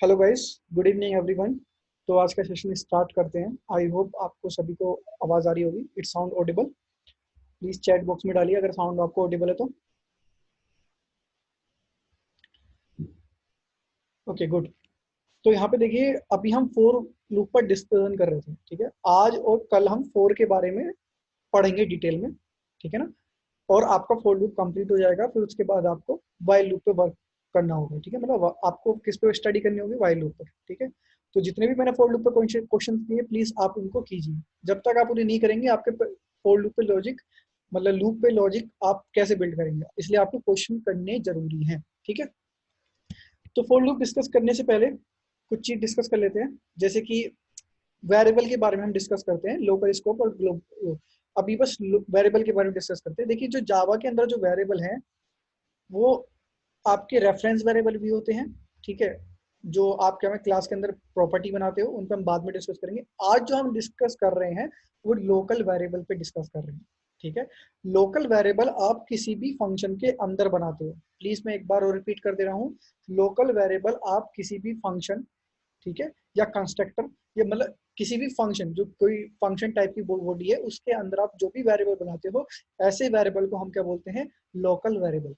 Hello guys, good evening everyone. तो आज का सेशन स्टार्ट करते हैं। आई होप आपको सभी को आवाज़ आ रही होगी। It sound Audible. Please chat box में डालिए अगर साउंड आपको ऑडिबल है तो। Okay, good. तो यहाँ पे देखिए, अभी हम फोर लूप पर डिस्कशन कर रहे थे, ठीक है। आज और कल हम फोर के बारे में पढ़ेंगे डिटेल में, ठीक है ना। और आपका फोर लूप कंप्लीट हो जाएगा, फिर उसके बाद आपको वाइल लूप पे वर्क करना होगा, ठीक है। मतलब आपको किस पे स्टडी करनी होगी? वाइल लूप पर, ठीक है। तो जितने भी मैंने फोर लूप पे क्वेश्चन दिए, प्लीज आप उनको कीजिए। जब तक आप उन्हें नहीं करेंगे, आपके फोर लूप पे लॉजिक, मतलब लूप पे लॉजिक आप कैसे बिल्ड करेंगे? इसलिए आपको क्वेश्चन करने जरूरी है, ठीक है। तो फोर लूप डिस्कस करने से पहले कुछ चीज डिस्कस कर लेते हैं, जैसे कि वेरिएबल के बारे में हम डिस्कस करते हैं, लोकल स्कोप और ग्लोब। अभी बस वेरिएबल के बारे में डिस्कस करते हैं। देखिए, जो जावा के अंदर जो वेरिएबल है, वो आपके रेफरेंस वेरिएबल भी होते हैं, ठीक है। जो आप क्या, में क्लास के अंदर प्रॉपर्टी बनाते हो, उन पर हम बाद में डिस्कस करेंगे। आज जो हम डिस्कस कर रहे हैं वो लोकल वेरिएबल पे डिस्कस कर रहे हैं, ठीक है। लोकल वेरिएबल आप किसी भी फंक्शन के अंदर बनाते हो। प्लीज मैं एक बार और रिपीट कर दे रहा हूँ। लोकल वेरिएबल आप किसी भी फंक्शन, ठीक है, या कंस्ट्रक्टर, या मतलब किसी भी फंक्शन, जो कोई फंक्शन टाइप की बॉडी है, उसके अंदर आप जो भी वेरिएबल बनाते हो, ऐसे वेरिएबल को हम क्या बोलते हैं? Local variable.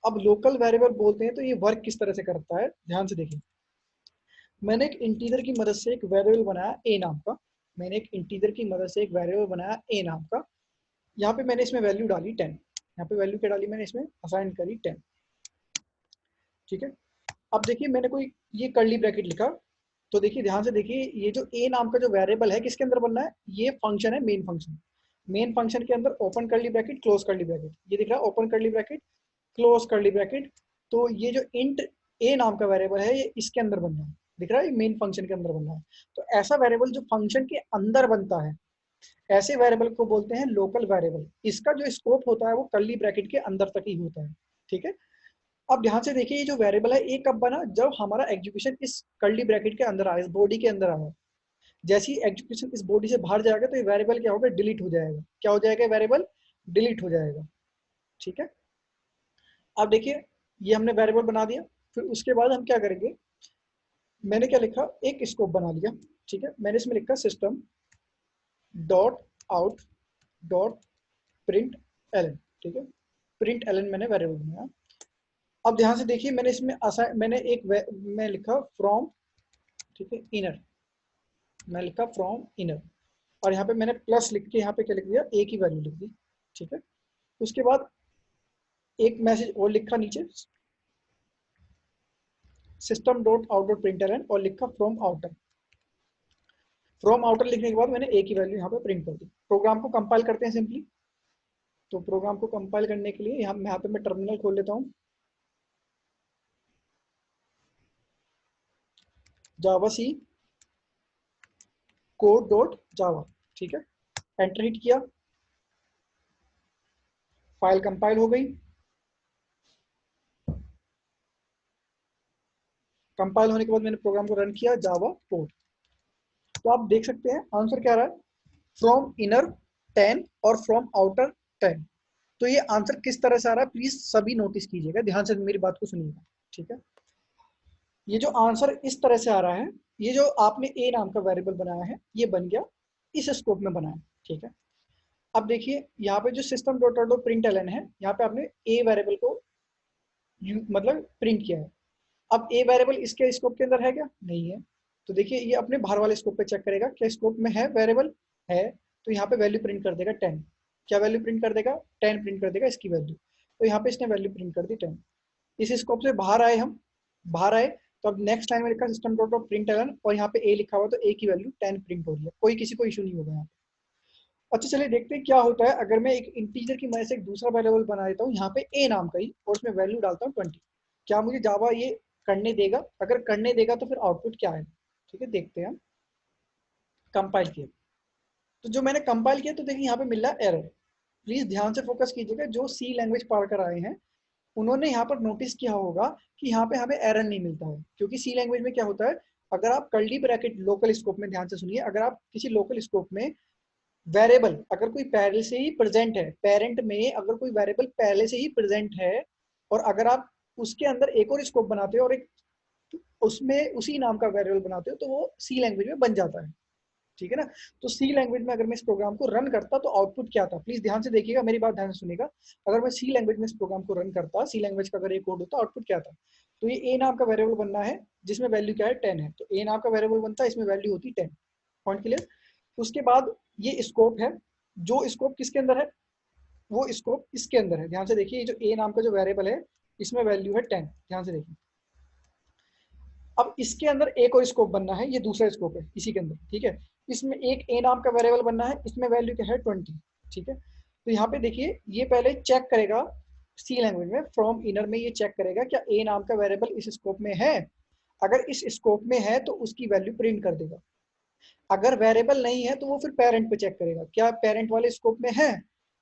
अब लोकल वेरिएबल बोलते हैं तो ये वर्क किस तरह से करता है, ध्यान से देखिए। मैंने एक इंटीजर की मदद से एक वेरिएबल बनाया ए नाम का। मैंने एक इंटीजर की मदद से एक वेरिएबल बनाया ए नाम का। यहाँ पे मैंने इसमें वैल्यू डाली 10। यहाँ पे वैल्यू क्या डाली मैंने? इसमें असाइन करी 10, ठीक है। अब देखिए, मैंने कोई ये कर्ली ब्रैकेट लिखा। तो देखिए, ध्यान से देखिए, ये जो ए नाम का जो वेरिएबल है, किसके अंदर बनना है? ये फंक्शन है, मेन फंक्शन। मेन फंक्शन के अंदर open curly bracket, close curly bracket, ये दिख रहा है, open curly bracket, close curly bracket. तो ये जो इंट ए नाम का वेरिएबल है, ये इसके अंदर बनना है, दिख रहा है, ये मेन फंक्शन के अंदर बनना है। तो ऐसा वेरिएबल जो फंक्शन के अंदर बनता है, ऐसे वेरिएबल को बोलते हैं लोकल वेरिएबल। इसका जो स्कोप होता है वो कर्ली ब्रैकेट के अंदर तक ही होता है, ठीक है। अब ध्यान से देखिए, ये जो वेरिएबल है, ये कब बना? जब हमारा एग्जीक्यूशन इस कर्ली ब्रैकेट के अंदर आया, इस बॉडी के अंदर आया। जैसे ही एग्जीक्यूशन इस बॉडी से बाहर जाएगा, तो ये वेरिएबल क्या होगा? डिलीट हो जाएगा। क्या हो जाएगा? वेरिएबल डिलीट हो जाएगा, ठीक है। अब देखिए, ये हमने वेरिएबल बना दिया। फिर उसके बाद हम क्या करेंगे? मैंने क्या लिखा? एक स्कोप बना लिया, ठीक है। मैंने इसमें लिखा system dot out dot println, ठीक है। प्रिंट एलन मैंने वेरिएबल बनाया। अब ध्यान से देखिए, मैंने इसमें मैंने मैं लिखा फ्रॉम, ठीक है, इनर। मैं लिखा फ्रॉम इनर, और यहाँ पे मैंने प्लस लिख के यहाँ पे क्या लिख दिया? ए की वैल्यू लिख दी, ठीक है। उसके बाद एक मैसेज और लिखा नीचे, system dot out dot println, और लिखा फ्रॉम आउटर। फ्रॉम आउटर लिखने के बाद मैंने ए की वैल्यू यहाँ पे प्रिंट कर दी। प्रोग्राम को कंपाइल करते हैं सिंपली। तो प्रोग्राम को कंपाइल करने के लिए यहाँ पे मैं टर्मिनल खोल लेता हूँ। जावा सी कोड डॉट जावा, ठीक है। एंटर हिट किया, फाइल कंपाइल हो गई। कंपाइल होने के बाद मैंने प्रोग्राम को रन किया, जावा कोड। तो आप देख सकते हैं आंसर क्या रहा है? फ्रॉम इनर 10 और फ्रॉम आउटर 10। तो ये आंसर किस तरह से आ रहा है, प्लीज सभी नोटिस कीजिएगा, ध्यान से मेरी बात को सुनिएगा, ठीक है। ये जो आंसर इस तरह से आ रहा है, ये जो आपने ए नाम का वेरिएबल बनाया है, ये बन गया इस स्कोप में बनाया, ठीक है। अब देखिए, यहाँ पे जो system dot dot println है, यहाँ पे आपने ए वेरिएबल को मतलब प्रिंट किया है। अब ए वेरिएबल इसके स्कोप के अंदर है क्या? नहीं है। तो देखिए, ये अपने बाहर वाले स्कोप पे चेक करेगा, क्या स्कोप में है वेरिएबल? है। तो यहाँ पे वैल्यू प्रिंट कर देगा 10। क्या वैल्यू प्रिंट कर देगा? 10 प्रिंट कर देगा इसकी वैल्यू। तो यहाँ पे इसने वैल्यू प्रिंट कर दी 10। इस स्कोप से बाहर आए हम, बाहर आए, तो अब नेक्स्ट लाइन में लिखा system dot dot println, और यहाँ पे ए लिखा हुआ, तो ए की वैल्यू 10 प्रिंट हो रही है। कोई किसी को इशू नहीं होगा यहाँ पे। अच्छा, चलिए देखते हैं क्या होता है अगर मैं एक इंटीजर की मदद से एक दूसरा वेरिएबल बना देता हूँ, यहाँ पे ए नाम का ही, और उसमें वैल्यू डालता हूँ 20। क्या मुझे जावा ये करने देगा? अगर करने देगा तो फिर आउटपुट क्या है, ठीक है, देखते हैं हम। कंपाइल किया, तो जो मैंने कंपाइल किया, तो देखिए यहाँ पे मिल रहा है एरर। प्लीज ध्यान से फोकस कीजिएगा, जो सी लैंग्वेज पढ़ कर आए हैं उन्होंने यहाँ पर नोटिस किया होगा कि यहाँ पे हमें एरर नहीं मिलता है, क्योंकि सी लैंग्वेज में क्या होता है, अगर आप कर्ली ब्रैकेट लोकल स्कोप में, ध्यान से सुनिए, अगर आप किसी लोकल स्कोप में वेरिएबल अगर कोई पहले से ही प्रेजेंट है, पेरेंट में अगर कोई वेरिएबल पहले से ही प्रेजेंट है, और अगर आप उसके अंदर एक और स्कोप बनाते हो और एक तो उसमें उसी नाम का वेरिएबल बनाते हो तो वो सी लैंग्वेज में बन जाता है, ठीक है ना। तो सी लैंग्वेज में अगर मैं इस प्रोग्राम को रन करता तो आउटपुट क्या था, प्लीज ध्यान से देखिएगा, मेरी बात ध्यान से सुनिएगा। अगर मैं सी लैंग्वेज में इस प्रोग्राम को रन करता, सी लैंग्वेज का अगर ये कोड होता, आउटपुट क्या था। तो ये ए नाम का वेरिएबल बनना है जिसमें वैल्यू क्या है 10 है, तो ए नाम का वेरिएबल बनता है, इसमें वैल्यू होती 10। Point clear. उसके बाद ये स्कोप है, जो स्कोप किसके अंदर है, वो स्कोप इसके अंदर है। ध्यान से देखिए, ये जो ए नाम का जो वेरिएबल है इसमें वैल्यू है 10, ध्यान से देखिए। अब इसके अंदर एक और स्कोप बनना है, ये दूसरा स्कोप है इसी के अंदर, ठीक है। इसमें एक ए नाम का वेरिएबल बनना है, इसमें वैल्यू क्या है 20, ठीक है। तो यहाँ पे देखिए, ये पहले चेक करेगा सी लैंग्वेज में, फ्रॉम इनर में ये चेक करेगा क्या ए नाम का वेरिएबल इस स्कोप में है। अगर इस स्कोप में है तो उसकी वैल्यू प्रिंट कर देगा। अगर वेरिएबल नहीं है तो वो फिर पेरेंट पे चेक करेगा क्या पेरेंट वाले स्कोप में है।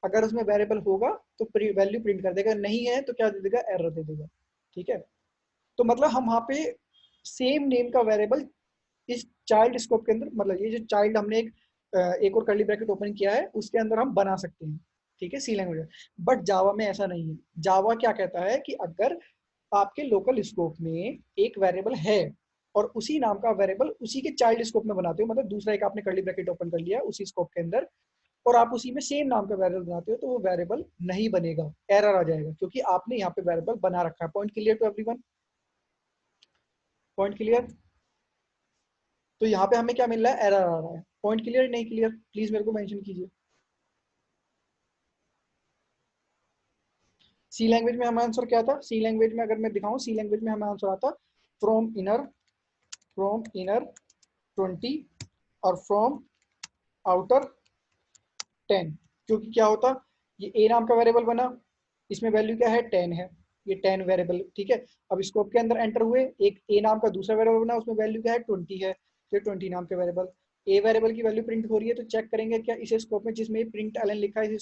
अगर उसमें वेरिएबल होगा तो वैल्यू प्रिंट कर देगा, नहीं है तो क्या दे देगा, एरर दे देगा, ठीक है। तो मतलब हम वहाँ पे सेम नेम का वेरिएबल इस चाइल्ड स्कोप के अंदर, मतलब ये जो चाइल्ड हमने एक और कर्ली ब्रैकेट ओपन किया है उसके अंदर हम बना सकते हैं, ठीक है, सी लैंग्वेज में। बट जावा में ऐसा नहीं है। जावा क्या कहता है कि अगर आपके लोकल स्कोप में एक वेरिएबल है और उसी नाम का वेरिएबल उसी के चाइल्ड स्कोप में बनाते हो, मतलब दूसरा एक आपने कर्ली ब्रैकेट ओपन कर लिया उसी स्कोप के अंदर, और आप उसी में सेम नाम का वेरिएबल बनाते हो, तो वो वेरिएबल नहीं बनेगा, एरर आ जाएगा, क्योंकि आपने यहाँ पे वेरिएबल बना रखा है। Point clear to everyone, point clear. तो यहाँ पे हमें क्या मिल रहा है, एरर आ रहा है। पॉइंट क्लियर नहीं क्लियर, प्लीज मेरे को मेंशन कीजिए। सी लैंग्वेज में हमारा आंसर क्या था, सी लैंग्वेज में अगर मैं दिखाऊं, सी लैंग्वेज में हमारा आंसर आता फ्रॉम इनर 20 और फ्रॉम आउटर 10। क्योंकि क्या होता, ये ए नाम का वेरिएबल बना, इसमें वैल्यू क्या है 10 है, ये 10 वेरिएबल, ठीक है। अब स्कोप के अंदर एंटर हुए, एक ए नाम का दूसरा वेरिएबल बना, उसमें वैल्यू क्या है 20 है, तो 20 नाम के वेरिएबल, ए वेरिएबल की वैल्यू प्रिंट हो रही है, तो चेक करेंगे क्या इस स्कोप में जिसमें प्रिंट एलन लिखा है,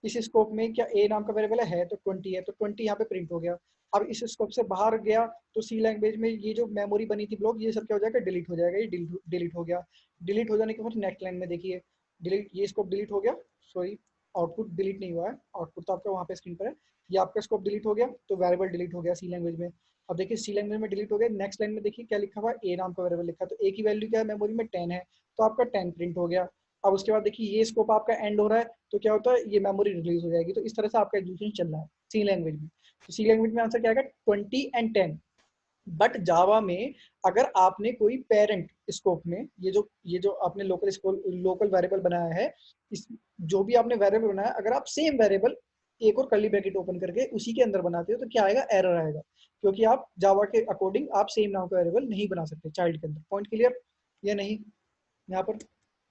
इस स्कोप में क्या ए नाम का वेरिएबल है, तो 20 है, तो 20 यहाँ पे प्रिंट हो गया। अब इस स्कोप से बाहर गया तो सी लैंग्वेज में ये जो मेमोरी बनी थी ब्लॉक, ये सब क्या हो जाएगा, डिलीट हो जाएगा, ये डिलीट हो गया। डिलीट हो जाने के बाद नेक्स्ट लाइन में देखिए, डिलीट, ये स्कोप डिलीट हो गया, सॉरी आउटपुट डिलीट नहीं हुआ है, आउटपुट तो आपका वहाँ पे स्क्रीन पर है। ये आपका स्कोप डिलीट हो गया तो वेरिएबल डिलीट हो गया सी लैंग्वेज में। अब देखिए सी लैंग्वेज में डिलीट हो गया, नेक्स्ट लाइन में देखिए क्या लिखा हुआ है, ए नाम का वेरिएबल लिखा है, तो ए की वैल्यू क्या है मेमोरी में 10 है, तो आपका 10 प्रिंट हो गया। अब उसके बाद देखिए ये स्कोप आपका एंड हो रहा है, तो क्या होता है, ये मेमोरी रिलीज हो जाएगी। तो इस तरह से आपका एग्जीक्यूशन चल रहा है सी लैंग्वेज में। तो सी लैंग्वेज में आंसर क्या आएगा, 20 एंड 10। बट जावा में अगर आपने कोई पेरेंट स्कोप में, ये जो आपने लोकल वेरिएबल बनाया है, इस जो भी आपने वेरिएबल बनाया, अगर आप सेम वेरिएबल एक और कर्ली ब्रैकेट ओपन करके उसी के अंदर बनाते हो तो क्या आएगा, एरर आएगा, क्योंकि आप जावा के अकॉर्डिंग आप सेम नाम का वेरिएबल नहीं बना सकते चाइल्ड के अंदर। पॉइंट क्लियर या नहीं। यहाँ पर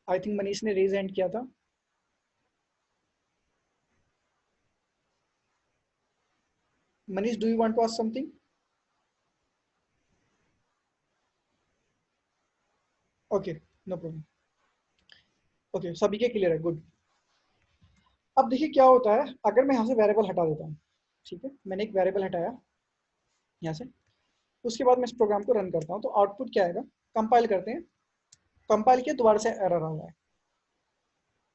आई थिंक मनीष ने रेज हैंड किया था। Manish, do you want to ask something. Okay, no problem. Okay, सभी के क्लियर है, गुड। अब देखिए क्या होता है, अगर मैं यहाँ से वेरिएबल हटा देता हूँ, ठीक है, मैंने एक वेरिएबल हटाया यहाँ से, उसके बाद मैं इस प्रोग्राम को रन करता हूँ, तो आउटपुट क्या आएगा, कंपाइल करते हैं, कंपाइल किया, दोबारा से एरर आ रहा है।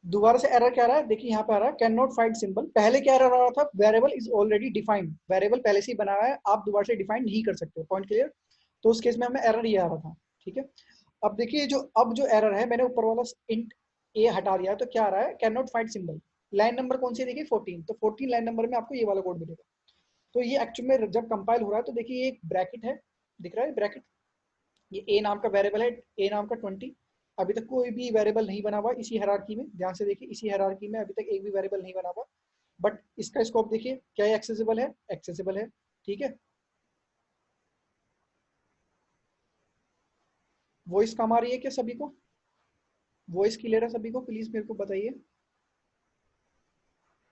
दोबारा से एरर क्या आ रहा है, देखिए यहाँ पे आ रहा है कैन नॉट फाइंड सिंबल। पहले क्या एरर आ रहा था, variable is already defined, variable पहले से ही बना हुआ है, आप दोबारा से डिफाइन नहीं कर सकते। Point clear. तो उस केस में हमें एरर ये आ रहा था, ठीक है। अब देखिए जो एरर है, मैंने ऊपर वाला इंट ए हटा दिया, तो क्या आ रहा है, can not find symbol. Line number कौन सी है, देखिए 14, तो 14 लाइन नंबर में आपको ये वाला कोड मिलेगा। तो ये एक्चुअल में जब कंपाइल हो रहा है तो देखिए ये एक ब्रैकेट है, दिख रहा है ब्रैकेट, ये ए नाम का वेरिएबल है, ए नाम का 20। अभी तक कोई भी वेरिएबल नहीं बना हुआ इसी हायरार्की में, ध्यान से देखिए इसी हायरार्की में अभी तक एक भी वेरिएबल नहीं बना हुआ। बट इसका स्कोप देखिए क्या ये एक्सेसिबल है, एक्सेसिबल है, ठीक है। वॉइस कम आ रही है क्या सभी को, वॉइस क्लियर है सभी को, प्लीज मेरे को बताइए।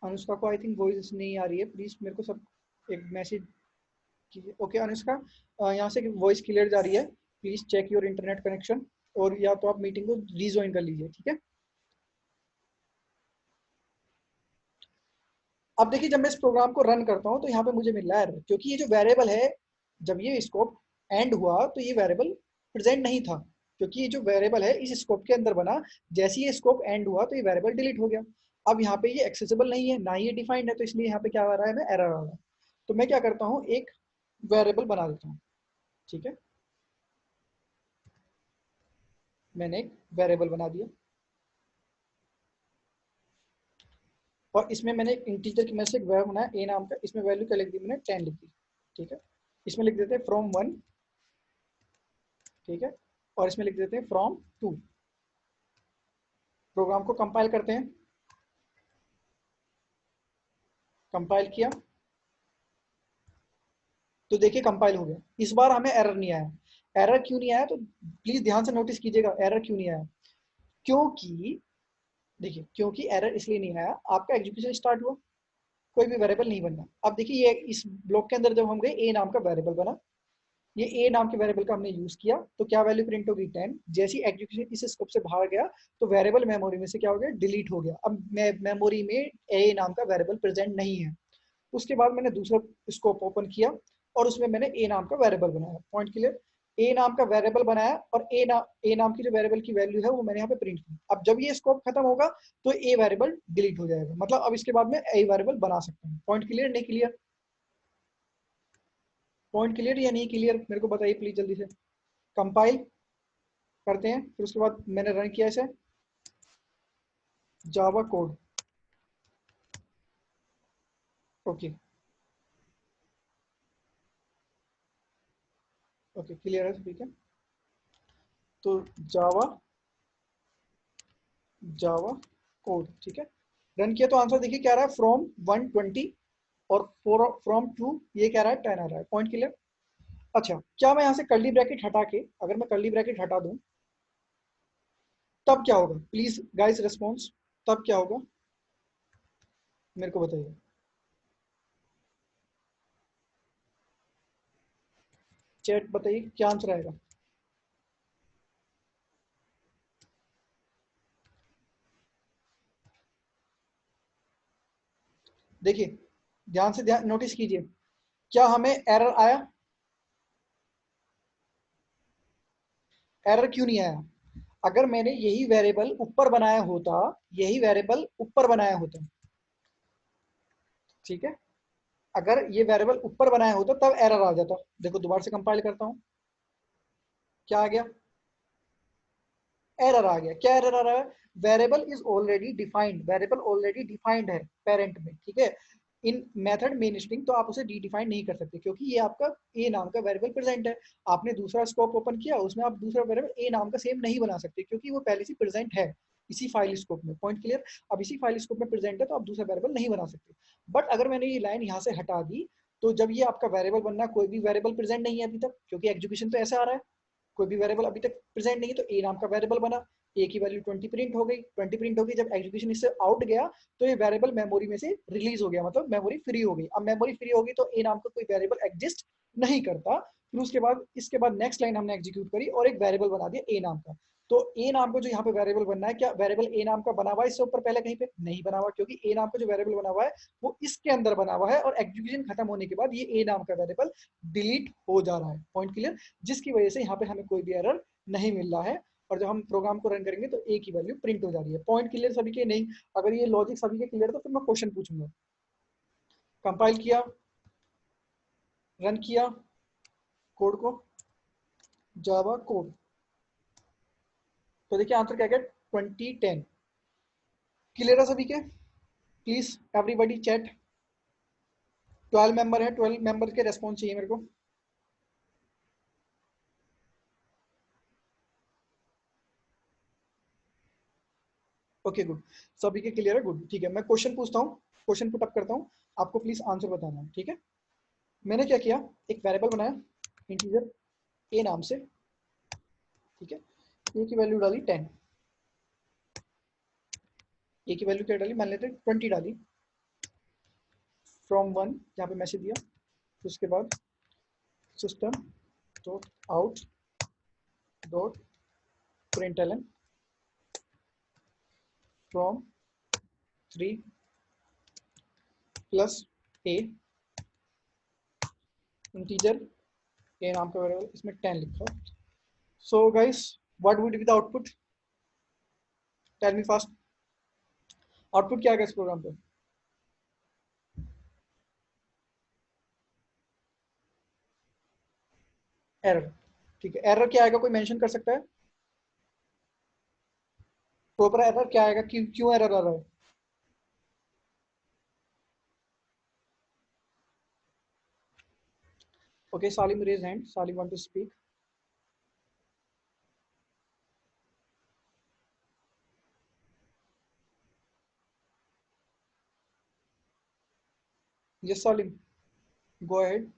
अनुष्का को आई थिंक वॉइस नहीं आ रही है, प्लीज मेरे को सब एक मैसेज कीजिए। ओके अनुष्का, यहाँ से वॉइस क्लियर जा रही है, please check your internet connection, और या तो आप मीटिंग को रीज्वाइन कर लीजिए, ठीक है। अब देखिए जब मैं इस प्रोग्राम को रन करता हूँ तो यहाँ पे मुझे मिल रहा है error, क्योंकि ये जो वेरिएबल है, जब ये स्कोप एंड हुआ तो ये वेरिएबल प्रेजेंट नहीं था, क्योंकि ये जो वेरिएबल है इस स्कोप के अंदर बना, जैसे ये स्कोप एंड हुआ तो ये वेरिएबल डिलीट हो गया। अब यहाँ पे ये एक्सेसिबल नहीं है, ना ही ये डिफाइंड है, तो इसलिए यहाँ पे क्या आ रहा है, मैं एरर आ रहा है। तो मैं क्या करता हूँ, एक वेरिएबल बना देता हूँ, ठीक है, मैंने एक वेरिएबल बना दिया और इसमें मैंने एक इंटीजर की मदद से एक वेरिएबल बनाया ए नाम का। इसमें वैल्यू क्या लिख दी मैंने, 10 लिख दी। ठीक है, इसमें लिख देते हैं फ्रॉम 1, ठीक है, और इसमें लिख देते हैं फ्रॉम 2। प्रोग्राम को कंपाइल करते हैं, कंपाइल किया तो देखिए कंपाइल हो गया। इस बार हमें एरर नहीं आया। एरर क्यों नहीं आया, तो प्लीज ध्यान से नोटिस कीजिएगा एरर क्यों नहीं आया। क्योंकि देखिए, क्योंकि एरर इसलिए नहीं आया, आपका एग्जीक्यूशन स्टार्ट हुआ, कोई भी वेरिएबल नहीं बनना। अब देखिए ये इस ब्लॉक के अंदर जब हम गए, ए नाम का वेरिएबल बना, ये ए नाम के वेरिएबल का हमने यूज किया, तो क्या वैल्यू प्रिंट होगी 10। जैसी एग्जीक्यूशन इस स्कोप से बाहर गया तो वेरिएबल मेमोरी में से क्या हो गया, डिलीट हो गया। अब मेमोरी में ए नाम का वेरिएबल प्रेजेंट नहीं है। उसके बाद मैंने दूसरा स्कोप ओपन किया और उसमें मैंने ए नाम का वेरिएबल बनाया। पॉइंट क्लियर, ए नाम का वेरिएबल बनाया और ए नाम की जो वेरिएबल की वैल्यू है वो मैंने यहाँ पे प्रिंट की। अब जब ये स्कोप खत्म होगा तो ए वेरिएबल डिलीट हो जाएगा, मतलब अब इसके बाद में ए वेरिएबल बना सकता हूँ। पॉइंट क्लियर नहीं क्लियर, पॉइंट क्लियर या नहीं क्लियर, मेरे को बताइए प्लीज जल्दी से। कंपाइल करते हैं, फिर उसके बाद मैंने रन किया इसे, Java code. Okay, okay clear है, ठीक है। तो जावा, जावा कोड, ठीक है, रन किया तो आंसर देखिए क्या रहा है, फ्रॉम 120 और फ्रॉम 2 ये क्या रहा है, 10 आ रहा है। Point clear. अच्छा, क्या मैं यहाँ से कर्ली ब्रैकेट हटा के, अगर मैं कर्ली ब्रैकेट हटा दूं तब क्या होगा, प्लीज गाइस रिस्पॉन्स, तब क्या होगा मेरे को बताइए। चैट बताइए क्या आंसर आएगा। देखिए ध्यान से ध्यान नोटिस कीजिए, क्या हमें एरर आया, एरर क्यों नहीं आया। अगर मैंने यही वेरिएबल ऊपर बनाया होता, यही वेरिएबल ऊपर बनाया होता, ठीक है, अगर ये वेरिएबल ऊपर बनाया होता तब एरर आ जाता। देखो दोबारा से कंपाइल करता हूं, क्या आ गया, एरर आ गया। क्या एरर आ रहा है, variable is already defined, variable already defined है पेरेंट में, ठीक है। इन मेथड मेन स्ट्रिंग तो आप उसे डिफाइन नहीं कर सकते क्योंकि ये आपका ए नाम का वेरिएबल प्रेजेंट है। आपने दूसरा स्कोप ओपन किया, उसमें आप दूसरा वेरिएबल ए नाम का सेम नहीं बना सकते क्योंकि वो पहले से प्रेजेंट है इसी फाइल स्कोप में। Point clear. अब इसी फाइल स्कोप में प्रेजेंट है तो आप दूसरा वेरिएबल नहीं बना सकते। बट अगर मैंने ये लाइन यहाँ से हटा दी तो जब ये आपका वेरिएबल बनना, कोई भी वेरिएबल प्रेजेंट नहीं है अभी तक क्योंकि एग्जीक्यूशन तो ऐसा आ रहा है, कोई भी वेरिएबल अभी तक प्रेजेंट नहीं है, तो ए नाम का वेरिएबल बना, ए की वैल्यू 20 प्रिंट हो गई, 20 प्रिंट हो गई। जब एग्जीक्यूशन इससे आउट गया तो ये वेरिएबल मेमोरी में से रिलीज हो गया, मतलब मेमोरी फ्री हो गई। अब मेमोरी फ्री होगी तो ए नाम का कोई वेरिएबल एग्जिस्ट नहीं करता। फिर उसके बाद इसके बाद नेक्स्ट लाइन हमने एग्जीक्यूट करी और एक वेरिएबल बना दिया ए नाम का। तो ए नाम का जो यहाँ पे वेरिएबल बनना है, क्या वेरिएबल ए नाम का बना हुआ है इससे ऊपर पहले कहीं पे नहीं बना हुआ, क्योंकि ए नाम का जो वेरिएबल बना हुआ है वो इसके अंदर बना हुआ है और एग्जीक्यूशन खत्म होने के बाद ये ए नाम का वेरिएबल डिलीट हो जा रहा है। Point clear. जिसकी वजह से यहाँ पे हमें कोई भी एरर नहीं मिल रहा है और जब हम प्रोग्राम को रन करेंगे तो ए की वैल्यू प्रिंट हो जा रही है। पॉइंट क्लियर सभी के नहीं, अगर ये लॉजिक सभी के क्लियर तो फिर मैं क्वेश्चन पूछूंगा। कंपाइल किया, रन किया कोड को, जावा कोड, तो देखिए आंसर क्या गया, 2010। क्लियर है सभी के, प्लीज एवरीबॉडी चैट। 12 मेंबर है, 12 मेंबर के रेस्पॉन्स चाहिए मेरे को। ओके गुड, सभी के क्लियर है, गुड, ठीक है। मैं क्वेश्चन पूछता हूँ, क्वेश्चन पुट अप करता हूँ, आपको प्लीज आंसर बताना है, ठीक है। मैंने क्या किया, एक वेरिएबल बनाया इंटीजर ए नाम से, ठीक है, ए की वैल्यू डाली 10, ए की वैल्यू क्या डाली, मान लेते हैं 20 डाली, फ्रॉम 1 यहाँ पे मैसेज दिया, उसके बाद system dot out dot println from 3 plus a integer a नाम का वेरिएबल, इसमें 10 लिखा। So guys what would be the output, tell me fast, output क्या आएगा इस प्रोग्राम पे। एरर, ठीक है। एरर क्या आएगा, कोई मेंशन कर सकता है? प्रॉपर एरर क्या आएगा, क्यों क्यों एरर आ रहा है? Okay, Salim raise hand, Salim want to speak. Yes Salim, go ahead.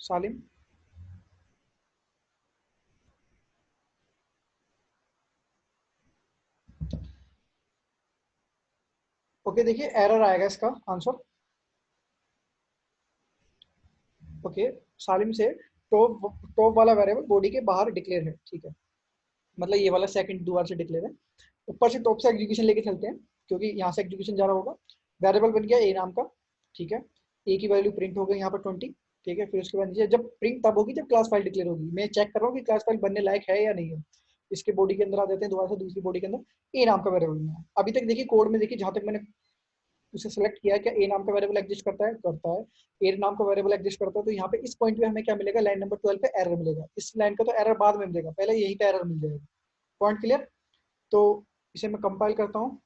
Salim, okay देखिए एरर आएगा इसका आंसर। ओके, सालिम से टॉप टॉप वाला वेरिएबल बॉडी के बाहर डिक्लेयर है, ठीक है। मतलब ये वाला सेकंड दोबारा से डिक्लेयर है। ऊपर से टॉप से एग्जीक्यूशन लेके चलते हैं, क्योंकि यहाँ से एग्जीक्यूशन जा रहा होगा। वेरिएबल बन गया ए नाम का, ठीक है। ए की वैल्यू प्रिंट हो गई यहाँ पर 20, ठीक है। फिर उसके बाद नीचे जब प्रिंट तब होगी जब क्लास फाइल डिक्लेयर होगी। मैं चेक कर रहा हूँ कि क्लास फाइल बनने लायक है या नहीं है। इसके बॉडी के अंदर आ जाते हैं दोबारा से, दूसरी बॉडी के अंदर ए नाम का वेरिएबल में है। अभी तक देखिए कोड में देखिए जहां तक मैंने उसे सेलेक्ट किया है, क्या ए नाम का वेरिएबल एग्जिस्ट करता है, करता है। ए नाम का वेरिएबल एग्जिस्ट करता है, तो यहाँ पे इस पॉइंट पे हमें क्या मिलेगा, लाइन नंबर 12 पे एरर मिलेगा। इस लाइन का तो एरर बाद में मिलेगा, पहले यहीं पे एरर मिल जाएगा। Point clear? तो इसे मैं कंपाइल करता हूँ।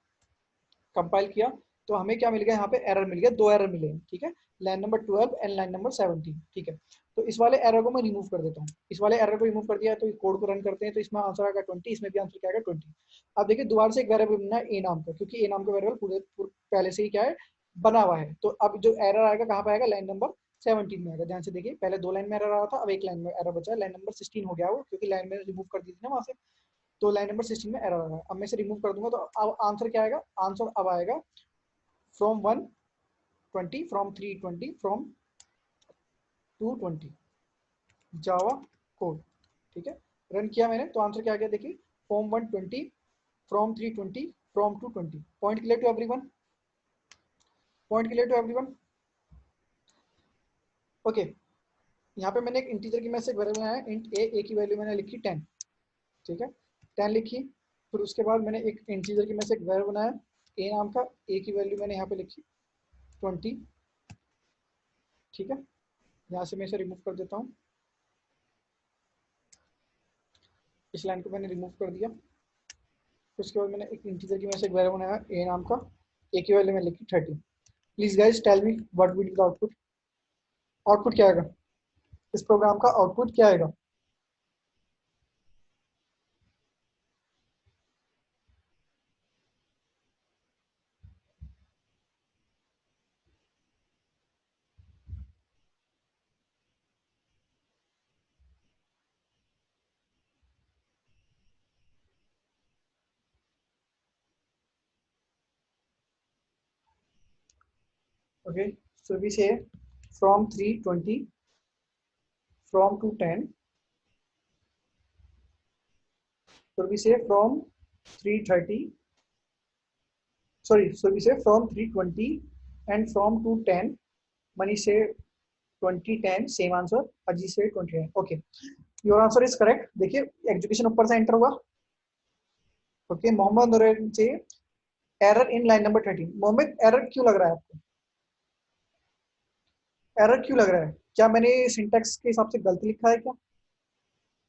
कंपाइल किया तो हमें क्या मिल गया, यहाँ पे एरर मिल गया, दो एरर मिले हैं, ठीक है। Line number 12 and line number 17, ठीक है। तो इस वाले एरर को मैं रिमूव कर देता हूँ। इस वाले एरर को रिमूव कर दिया तो कोड को रन करते हैं, तो इसमें आंसर आएगा 20, इसमें भी आंसर क्या आएगा 20। अब देखिए दोबारा से एक वेरिएबल बनना है ए नाम का, क्योंकि ए नाम का वेरिएबल पहले से ही क्या है, बना हुआ है। तो अब जो एरर आएगा कहाँ पे आएगा, लाइन नंबर 17 में आएगा। ध्यान से देखिए, पहले दो लाइन में एरर आ रहा था, अब एक लाइन में एरर बचा है। लाइन नंबर 16 हो गया वो, क्योंकि लाइन में रिमूव कर दी थी ना वहां से। तो लाइन नंबर 16 में एरर आ रहा है। अब मैं इसे रिमूव कर दूंगा तो अब आंसर क्या आएगा, आंसर अब आएगा from 120, from 320, from 220 Java code, ठीक है। रन किया मैंने तो आंसर क्या आ गया देखिए, from 120, from 320, from 220। Point clear to everyone? Point clear to everyone? Okay, यहाँ पे मैंने एक इंटीजर की मैसेज वेरिएबल बनाया, इंट ए की वैल्यू मैंने लिखी 10, ठीक है। 10 लिखी। फिर उसके बाद मैंने एक इंटीजर की मैसेज वेरिएबल बनाया ए नाम का, ए की वैल्यू मैंने यहाँ पे लिखी 20, ठीक है। यहाँ से मैं इसे रिमूव कर देता हूँ। इस लाइन को मैंने रिमूव कर दिया। उसके बाद मैंने एक इंटीजर की मैसेज वेरिएबल बनाया ए नाम का, ए की वैल्यू मैंने लिखी 30। Please guys tell me what will be the output. Output क्या आएगा, इस प्रोग्राम का आउटपुट क्या आएगा? Okay, so we say from 320, from 210, so we say from 330, sorry, so we say from 320 and from 210. Mani say 2010, same answer. Aji say 2010. Okay, your answer is correct. देखिए execution ऊपर से enter हुआ। Okay, Mohammad Nurain से error in line number 13। Mohammad error क्यों लग रहा है आपको, एरर क्यों लग रहा है? क्या मैंने सिंटैक्स के हिसाब से गलती लिखा है क्या?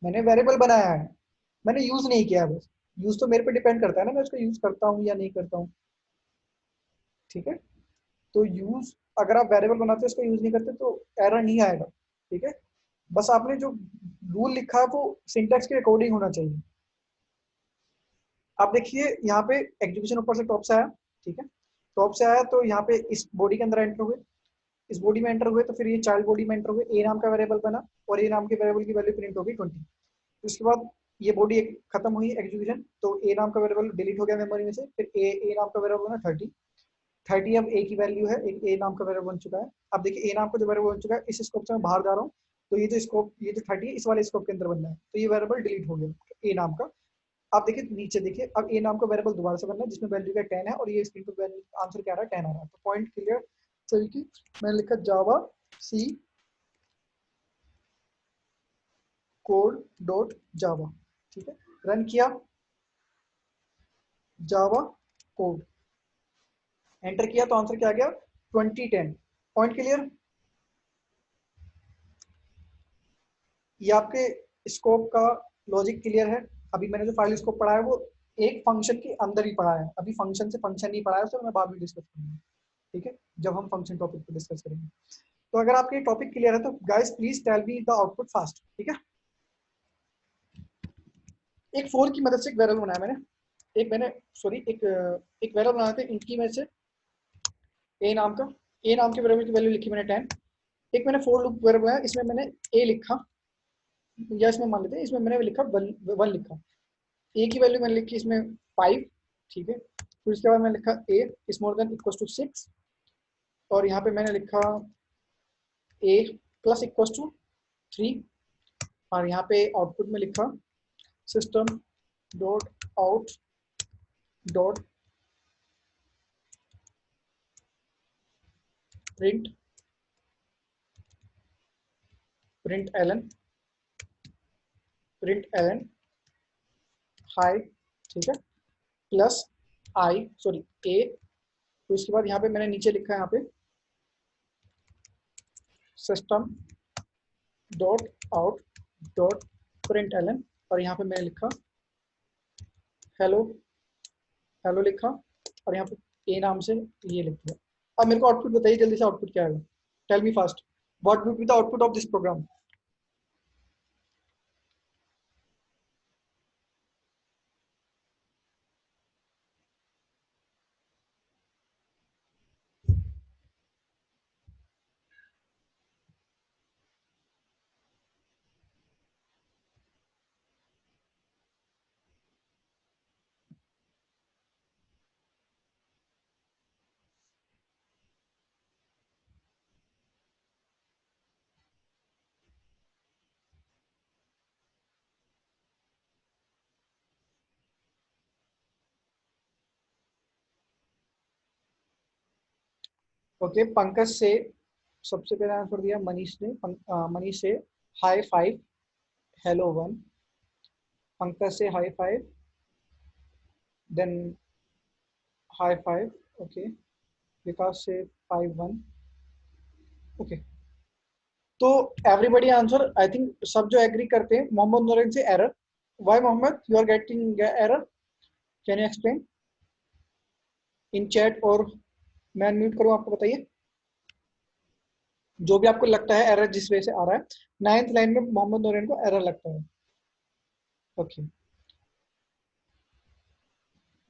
मैंने वेरिएबल बनाया है, मैंने यूज नहीं किया है बस। यूज तो मेरे पे डिपेंड करता है ना, मैं उसको यूज करता हूँ या नहीं करता हूँ, ठीक है। तो यूज, अगर आप वेरिएबल बनाते हो उसका यूज नहीं करते तो एरर नहीं आएगा, ठीक है। बस आपने जो रूल लिखा है वो सिंटैक्स के अकॉर्डिंग होना चाहिए। आप देखिए यहाँ पे एग्जीक्यूशन ऊपर से टॉप से आया, ठीक है। टॉप से आया तो यहाँ पे इस बॉडी के अंदर एंटर हुए, इस बॉडी में एंटर हुए तो फिर ये चाइल्ड बॉडी में एंटर हुए, ए नाम का वेरिएबल बना और ए नाम के वेरिएबल की वैल्यू प्रिंट हो गई 20। उसके बाद ये बॉडी खत्म हुई एग्जीक्यूशन, तो ए नाम का वेरिएबल डिलीट हो गया मेमोरी में से। फिर ए नाम का वेरिएबल बना 30। 30 अब ए की वैल्यू है, एक ए नाम का वेरिएबल बन चुका है। अब देखिए ए नाम का जो वेरिएबल बन चुका है, इस स्कोप से मैं बाहर जा रहा हूँ, तो ये जो स्कोप, ये जो 30 है इस वाले स्कोप के अंदर बनना है, तो ये वेरिएबल डिलीट हो गया ए नाम का। आप देखिए नीचे देखिए, अब ए नाम का वेरिएबल दोबारा से बनना है जिसमें वैल्यू का 10 है, और ये स्क्रीन पर आंसर क्या आ रहा है, 10 आ रहा है। तो पॉइंट क्लियर। चलिए कि मैंने लिखा जावा सी कोड डॉट जावा, ठीक है। रन किया जावा कोड, एंटर किया तो आंसर क्या आ गया, 2010। Point clear? ये आपके स्कोप का लॉजिक क्लियर है? अभी मैंने जो फाइल स्कोप पढ़ा है वो एक फंक्शन के अंदर ही पढ़ा है, अभी फंक्शन से फंक्शन नहीं पढ़ा है, तो मैं बाद में डिस्कस करूंगा, ठीक है, जब हम फंक्शन टॉपिक पे डिस्कस करेंगे। तो अगर आपके टॉपिक क्लियर है तो guys please tell me the output fast, ठीक है। एक फोर की मदद से एक वेरिएबल बनाया मैंने, एक मैंने सॉरी एक वेरिएबल बनाया था इनकी में से ए नाम का, ए नाम के वेरिएबल की वैल्यू लिखी मैंने 10। एक मैंने फोर लूप वेरिएबल बनाया, इसमें मैंने ए लिखा, या इसमें मान लेते हैं इसमें मैंने लिखा वन लिखा, ए की वैल्यू मैंने लिखी इसमें 5, ठीक है। फिर उसके बाद मैंने लिखा a is more than equal to 6, और यहाँ पे मैंने लिखा ए प्लस इक्वल टू 3, और यहाँ पे आउटपुट में लिखा system dot out dot print println hi, ठीक है, प्लस आई सॉरी ए। तो इसके बाद यहाँ पे मैंने नीचे लिखा है यहाँ पे system dot out dot println, और यहाँ पे मैंने लिखा हेलो, हेलो लिखा, और यहाँ पे ए नाम से ये लिख दिया। अब मेरे को आउटपुट बताइए जल्दी से, आउटपुट क्या है? Tell me fast, what would be the output of this program? Okay, Pankaj से सबसे पहले आंसर दिया मनीष ने, मनीष से हाई 5 हेलो 1, पंकज से हाई 5 देन हाई 5, ओके, विकास से 5 1, ओके। तो एवरीबडी आंसर आई थिंक सब जो एग्री करते हैं। मोहम्मद नूरैन से error, why Mohammad you are getting error, can you explain in chat, और मैं अनम्यूट करूं आपको बताइए जो भी आपको लगता है एरर जिस वजह से आ रहा है। 9th लाइन में मोहम्मद नूरैन को एरर लगता है, okay.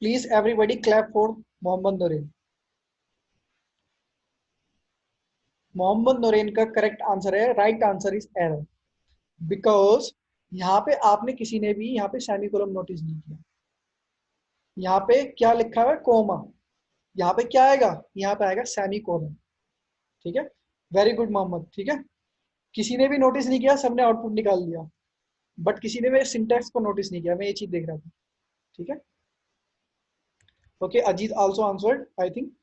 Please everybody clap for Mohammad Nurain. Mohammad Nurain का करेक्ट आंसर है, right answer is error, because यहाँ पे आपने किसी ने भी यहाँ पे सेमीकोलन नोटिस नहीं किया। यहाँ पे क्या लिखा हुआ है? कोमा। यहाँ पे क्या आएगा? यहाँ पे आएगा सेमीकोलन, ठीक है। वेरी गुड मोहम्मद, ठीक है। किसी ने भी नोटिस नहीं किया, सबने आउटपुट निकाल दिया, बट किसी ने मेरे सिंटैक्स को नोटिस नहीं किया, मैं ये चीज देख रहा था, ठीक है। Okay, Ajit also answered I think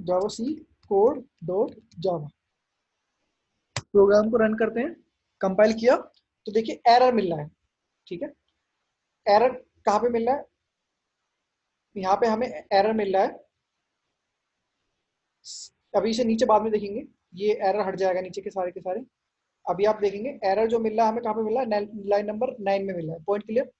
Java C code dot java. Program को रन करते हैं, कंपाइल किया तो देखिए एरर मिल रहा है, ठीक है। एरर कहाँ पे मिल रहा है? यहाँ पे हमें एरर मिल रहा है, अभी से नीचे बाद में देखेंगे, ये एरर हट जाएगा नीचे के सारे। अभी आप देखेंगे एरर जो मिल रहा है हमें कहाँ पे मिल रहा है? लाइन नंबर 9 में मिल रहा है, पॉइंट क्लियर।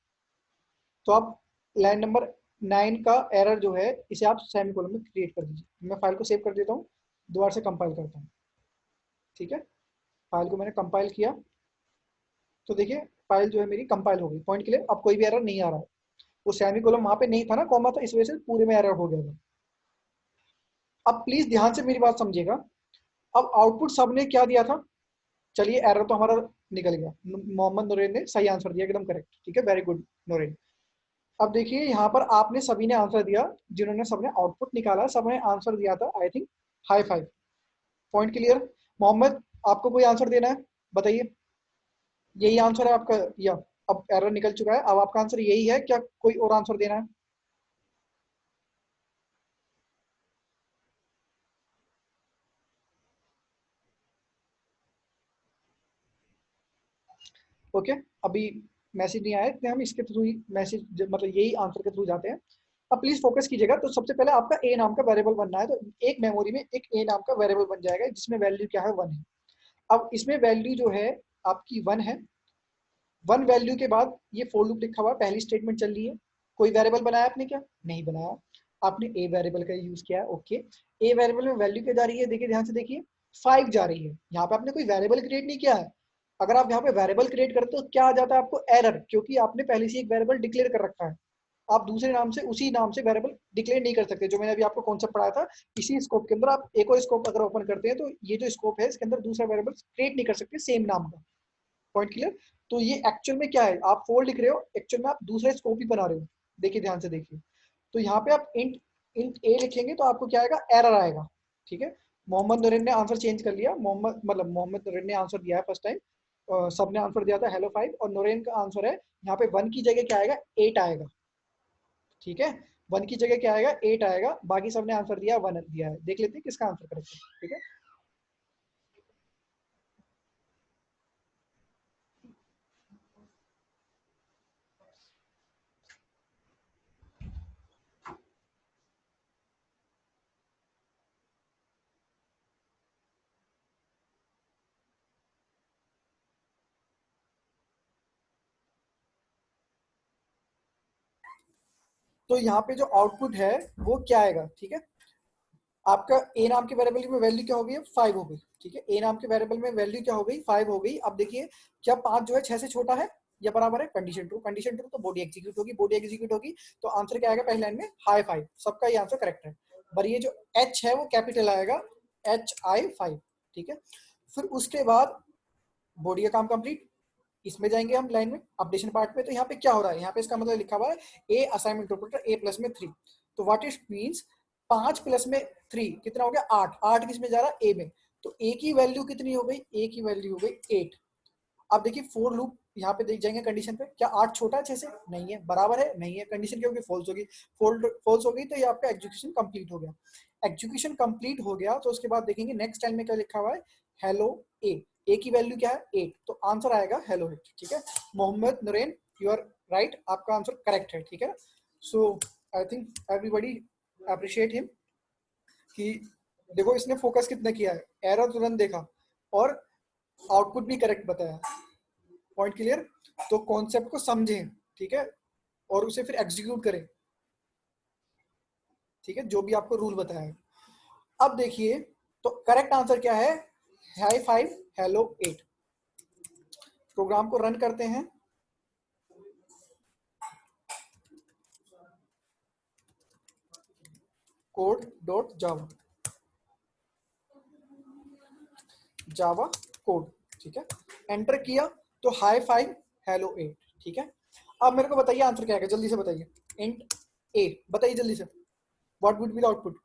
तो आप लाइन नंबर 9 का एरर जो है इसे आप सेमीकोलन में क्रिएट कर दीजिए। मैं फाइल को सेव कर देता हूँ, दोबारा से कंपाइल करता हूँ, ठीक है। फाइल को मैंने कंपाइल किया तो देखिए फाइल जो है मेरी कंपाइल हो गई, पॉइंट क्लियर। अब कोई भी एरर नहीं आ रहा है, वो सेमीकोलन वहां पे नहीं था ना, कॉमा था, इस वजह से पूरे में एरर हो गया था। अब प्लीज ध्यान से मेरी बात समझिएगा। अब आउटपुट सबने क्या दिया था? चलिए एरर तो हमारा निकल गया, मोहम्मद नूरैन ने सही आंसर दिया, एकदम करेक्ट, ठीक है, वेरी गुड नूरैन। अब देखिए यहाँ पर आपने सभी ने आंसर दिया, जिन्होंने सबने आउटपुट निकाला सबने आंसर दिया था I think hi 5, point clear. Mohammad आपको कोई आंसर देना है, बताइए, यही आंसर है आपका या अब एरर निकल चुका है, अब आपका आंसर यही है क्या, कोई और आंसर देना है? ओके, अभी मैसेज नहीं आया इसलिए हम इसके थ्रू ही मैसेज मतलब यही आंसर के थ्रू जाते हैं। अब प्लीज फोकस कीजिएगा। तो सबसे पहले आपका ए नाम का वेरिएबल बनना है, तो एक मेमोरी में एक ए नाम का वेरिएबल बन जाएगा जिसमें वैल्यू क्या है 1 है। अब इसमें वैल्यू जो है आपकी 1 है। 1 वैल्यू के बाद ये फोर लूप लिखा हुआ है, पहली स्टेटमेंट चल रही है। कोई वेरिएबल बनाया आपने क्या? नहीं बनाया। आपने ए वेरिएबल का यूज किया है, ओके। ए वेरिएबल में वैल्यू क्या जा रही है? देखिए ध्यान से देखिए, 5 जा रही है। यहाँ पे आपने कोई वेरिएबल क्रिएट नहीं किया है। अगर आप यहाँ पे वेरिएबल क्रिएट करते हो तो क्या आ जाता है आपको? एरर, क्योंकि आपने पहले से एक वेरिएबल डिक्लेयर कर रखा है। आप दूसरे नाम से उसी नाम से वेरिएबल डिक्लेयर नहीं कर सकते, जो मैंने अभी आपको कॉन्सेप्ट पढ़ाया था। इसी स्कोप के अंदर आप एक और स्कोप अगर ओपन करते हैं तो ये जो स्कोप है इसके अंदर दूसरा वेरिएबल क्रिएट नहीं कर सकते सेम नाम का। Point clear? तो ये एक्चुअल में क्या है, आप फोर लिख रहे हो, एक्चुअल में आप दूसरा स्कोप ही बना रहे हो। देखिए ध्यान से देखिए, तो यहाँ पे आप इंट इंट ए लिखेंगे तो आपको क्या आएगा? एरर आएगा। ठीक है, मोहम्मद नूरिन ने आंसर चेंज कर लिया। मोहम्मद नूरिन ने आंसर दिया है फर्स्ट टाइम, सबने आंसर दिया था हेलो 5, और नूरिन का आंसर है यहाँ पे 1 की जगह क्या आएगा? 8 आएगा। ठीक है, 1 की जगह क्या आएगा? 8 आएगा। बाकी सबने आंसर दिया 1 दिया है। देख लेते हैं किसका आंसर करेक्ट है। ठीक है, तो यहाँ पे जो आउटपुट है वो क्या आएगा? ठीक है, आपका ए नाम के वेरिएबल में वैल्यू क्या हो गई? 5 हो गई। ठीक है, ए नाम के वेरिएबल में वैल्यू क्या हो गई? 5 हो गई। अब देखिए, क्या 5 जो है 6 से छोटा है या बराबर है? कंडीशन ट्रू, कंडीशन ट्रू तो बॉडी एग्जीक्यूट होगी, बॉडी एग्जीक्यूट होगी तो आंसर क्या आएगा? पहले लाइन में हाई 5। सबका ये आंसर करेक्ट है। पर ये जो एच है वो कैपिटल आएगा, HI5। ठीक है, फिर उसके बाद बॉडी का काम कंप्लीट। इसमें जाएंगे हम लाइन में अपडेशन पार्ट में। तो यहाँ पे क्या हो रहा है? यहाँ पे इसका मतलब लिखा हुआ है ए असाइनमेंट इंटरप्रेटर ए प्लस में 3। तो व्हाट इट मींस 5 प्लस में 3 कितना हो गया? 8। 8 किस में जा रहा है? ए में। तो ए की वैल्यू कितनी हो गई? ए की वैल्यू हो गई 8। अब देखिए फोर लूप यहाँ पे देख जाएंगे कंडीशन पे, क्या 8 छोटा है 6 से? नहीं है। बराबर है? नहीं है। कंडीशन क्या होगी? फॉल्स होगी। फॉल्स हो गई तो ये आपका एग्जीक्यूशन कंप्लीट हो गया। एग्जीक्यूशन कंप्लीट हो गया तो उसके बाद देखेंगे नेक्स्ट लाइन में क्या लिखा हुआ है? हेलो ए। ए की वैल्यू क्या है? 8, तो आंसर आएगा हेलो 8। ठीक है, Mohammad Nurain, you are right, आपका आंसर करेक्ट है। ठीक है, so I think everybody appreciate him कि देखो इसने फोकस कितना किया है, एरर तुरंत देखा और आउटपुट भी करेक्ट बताया। Point clear? तो कॉन्सेप्ट को समझें, ठीक है, और उसे फिर एग्जीक्यूट करें। ठीक है, जो भी आपको रूल बताया है। अब देखिए, तो करेक्ट आंसर क्या है? High 5 hello 8। प्रोग्राम को रन करते हैं। कोड डॉट जावा, जावा कोड। ठीक है, एंटर किया तो हाई 5 हेलो 8। ठीक है, अब मेरे को बताइए आंसर क्या है, जल्दी से बताइए। इंट ए, बताइए जल्दी से, what would be the output?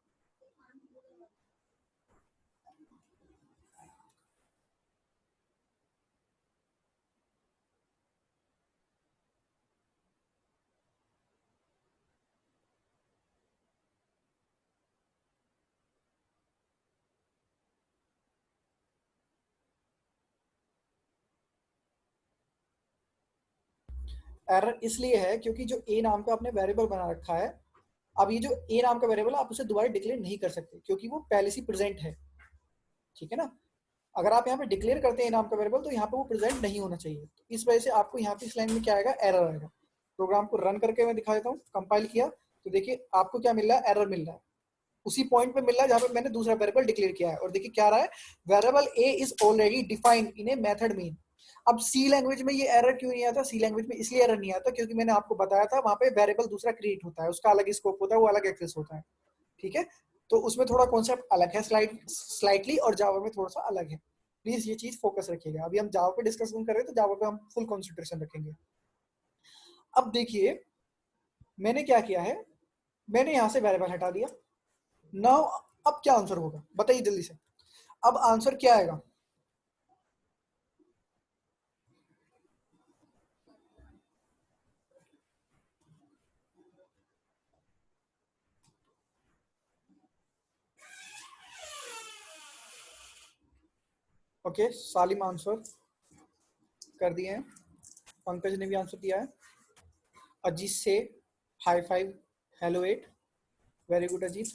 Error इसलिए है क्योंकि जो ए नाम का आपने वेरिएबल बना रखा है, अब ये जो ए नाम का वेरिएबल आप उसे दोबारा डिक्लेयर नहीं कर सकते क्योंकि वो पहले से प्रेजेंट है। ठीक है ना, अगर आप यहाँ पे डिक्लेयर करते हैं नाम का वेरिएबल तो यहाँ पे वो प्रेजेंट नहीं होना चाहिए। तो इस वजह से आपको यहाँ पे इस लाइन में क्या आएगा? एरर आएगा। प्रोग्राम को रन करके मैं दिखा देता हूँ। कंपाइल किया तो देखिए आपको क्या मिल रहा है? एरर मिल रहा है। उसी पॉइंट पे मिल रहा है जहाँ पे मैंने दूसरा वेरिएबल डिक्लेयर किया है। और देखिए क्या रहा है? Variable A is already defined in a method main. अब सी लैंग्वेज में ये एरर क्यों नहीं आता? सी लैंग्वेज में इसलिए एरर नहीं आता क्योंकि मैंने आपको बताया था वहां पे वेरिएबल दूसरा क्रिएट होता है, उसका अलग स्कोप होता है, वो अलग एक्सेस होता है। ठीक है, तो उसमें थोड़ा कॉन्सेप्ट अलग है, स्लाइटली, और जावा में थोड़ा सा अलग है। प्लीज ये चीज फोकस रखिएगा। अभी हम जावा पे डिस्कशन कर रहे हैं तो जावा पे हम फुल कॉन्सेंट्रेशन रखेंगे। अब देखिए मैंने क्या किया है, मैंने यहाँ से वेरिएबल हटा दिया। नाउ अब क्या आंसर होगा बताइए जल्दी से। अब आंसर क्या आएगा? ओके, सालिम आंसर कर दिए हैं। पंकज ने भी आंसर दिया है। अजीत से high 5 hello 8। Very good Ajit.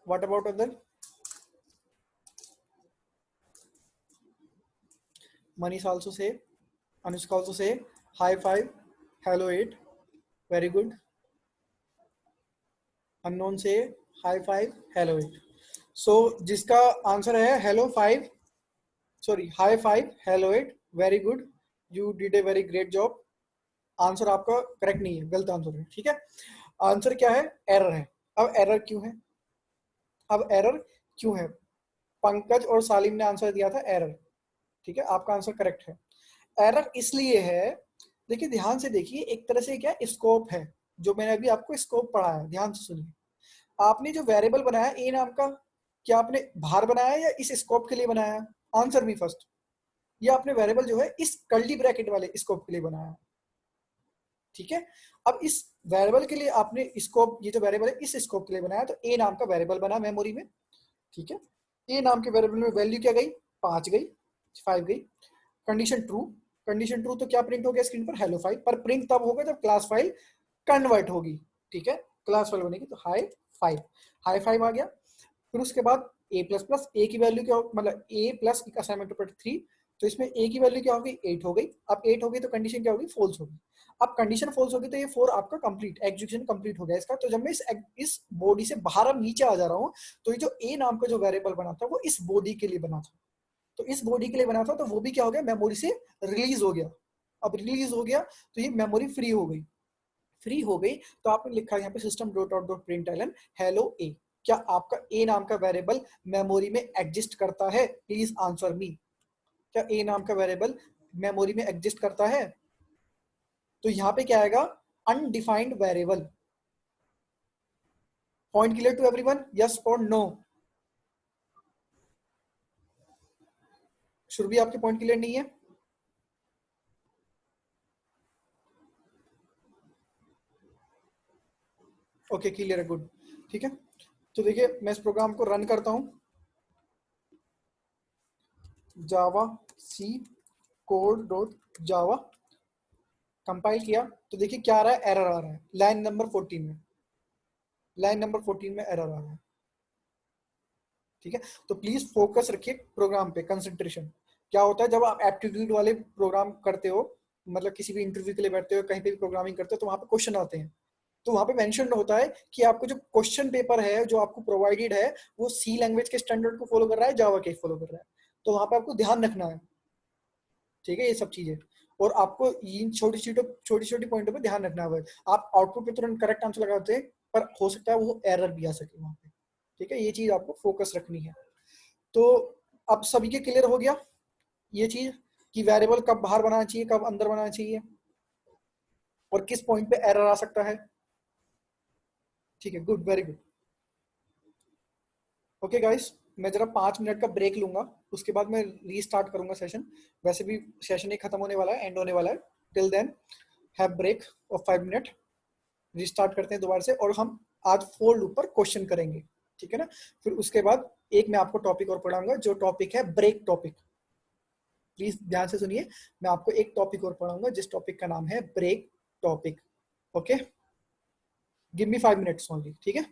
What about other? Manish also say, Anushka also say, high five, hello 8, very good. Unknown say, high five, hello 8. So जिसका आंसर है hello 5, sorry high 5, hello 8, very good, you did a very great job. Answer आपका correct नहीं है, गलत answer है, ठीक है। Answer क्या है? एरर है। अब एरर क्यों है? अब एरर क्यों है? पंकज और सालिम ने आंसर दिया था एरर, ठीक है, आपका आंसर करेक्ट है। एरर इसलिए है, देखिए ध्यान से देखिए, एक तरह से क्या स्कोप है, जो मैंने अभी आपको स्कोप पढ़ा है, ध्यान से सुनिए। आपने जो वेरिएबल बनाया ए नाम का, क्या आपने बाहर बनाया या इस स्कोप के लिए बनाया? Answer me first. ये आपने वेरिएबल जो है इस कर्ली ब्रैकेट वाले स्कोप के लिए बनाया, ठीक है। अब इस वेरिएबल के लिए आपने स्कोप, ये जो वेरिएबल है इस स्कोप के लिए बनाया, तो ए नाम का वेरिएबल बना मेमोरी में, ठीक है। ए नाम के वेरिएबल में वैल्यू क्या गई? 5 गई, 5 गई। कंडीशन ट्रू, कंडीशन ट्रू तो क्या प्रिंट हो गया स्क्रीन पर? हेलो 5। पर प्रिंट तब होगा जब क्लास फाइल कन्वर्ट होगी, ठीक है, क्लास फाइल बनेगी तो हाई 5, हाई 5 आ गया। फिर उसके बाद ए प्लस प्लस, ए की वैल्यू क्या हो, मतलब ए प्लस असाइनमेंट पेपर 3, तो इसमें ए की वैल्यू क्या होगी? 8 हो गई। अब 8 हो गई तो कंडीशन क्या होगी? फॉल्स होगी। अब कंडीशन फॉल्स होगी तो ये 4 आपका कंप्लीट एग्जीक्यूशन कंप्लीट हो गया इसका। तो जब मैं इस बॉडी से बाहर अब नीचे आ जा रहा हूँ, तो ये जो ए नाम का जो वेरिएबल बना था वो इस बॉडी के लिए बना था, तो इस बॉडी के लिए बना था, तो वो भी क्या हो गया? मेमोरी से रिलीज हो गया। अब रिलीज हो गया तो ये मेमोरी फ्री हो गई। फ्री हो गई तो आपने लिखा यहाँ पे system dot out dot println hello a. क्या आपका ए नाम का वेरिएबल मेमोरी में एग्जिस्ट करता है? Please answer me. क्या ए नाम का वेरिएबल मेमोरी में एग्जिस्ट करता है? तो यहाँ पे क्या आएगा? Undefined variable. Point clear to everyone? Yes और नो? शुरू भी आपके पॉइंट क्लियर नहीं है? ओके क्लियर है, गुड, ठीक है। तो देखिए मैं इस प्रोग्राम को रन करता हूँ, जावा सी कोड डॉट जावा, कंपाइल किया तो देखिए क्या आ रहा है? एरर आ रहा है लाइन नंबर 14 में, लाइन नंबर 14 में एरर आ रहा है, ठीक है। तो प्लीज फोकस रखिए प्रोग्राम पे, कंसंट्रेशन। क्या होता है जब आप एप्टीट्यूड वाले प्रोग्राम करते हो, मतलब किसी भी इंटरव्यू के लिए बैठते हो, कहीं पे भी प्रोग्रामिंग करते हो, तो वहां पे क्वेश्चन आते हैं, तो वहां पे मेंशन होता है कि आपको जो क्वेश्चन पेपर है जो आपको प्रोवाइडेड है वो सी लैंग्वेज के स्टैंडर्ड को फॉलो कर रहा है, जावा के फॉलो कर रहा है, तो वहां पे आपको ध्यान रखना है, ठीक है, ये सब चीजें। और आपको इन छोटी छोटी पॉइंटों पे ध्यान रखना है। आप आउटपुट पे तुरंत करेक्ट आंसर लगाते हैं, पर हो सकता है वो एरर भी आ सके वहां पे, ठीक है, ये चीज आपको फोकस रखनी है। तो अब सभी के क्लियर हो गया ये चीज कि वेरिएबल कब बाहर बनाना चाहिए, कब अंदर बनाना चाहिए, और किस पॉइंट पे एरर आ सकता है, ठीक है, good, very good. Okay guys, मैं जरा 5 मिनट का ब्रेक लूंगा, उसके बाद मैं रीस्टार्ट करूंगा सेशन। वैसे भी सेशन ही खत्म होने वाला है, एंड होने वाला है। Till then have break of 5 minute, restart करते हैं दोबारा से, और हम आज फोर लूप पर क्वेश्चन करेंगे, ठीक है ना। फिर उसके बाद एक मैं आपको टॉपिक और पढ़ाऊंगा, जो टॉपिक है ब्रेक टॉपिक। प्लीज ध्यान से सुनिए, मैं आपको एक टॉपिक और पढ़ाऊंगा जिस टॉपिक का नाम है break topic. Okay, give me 5 minutes only, ठीक है।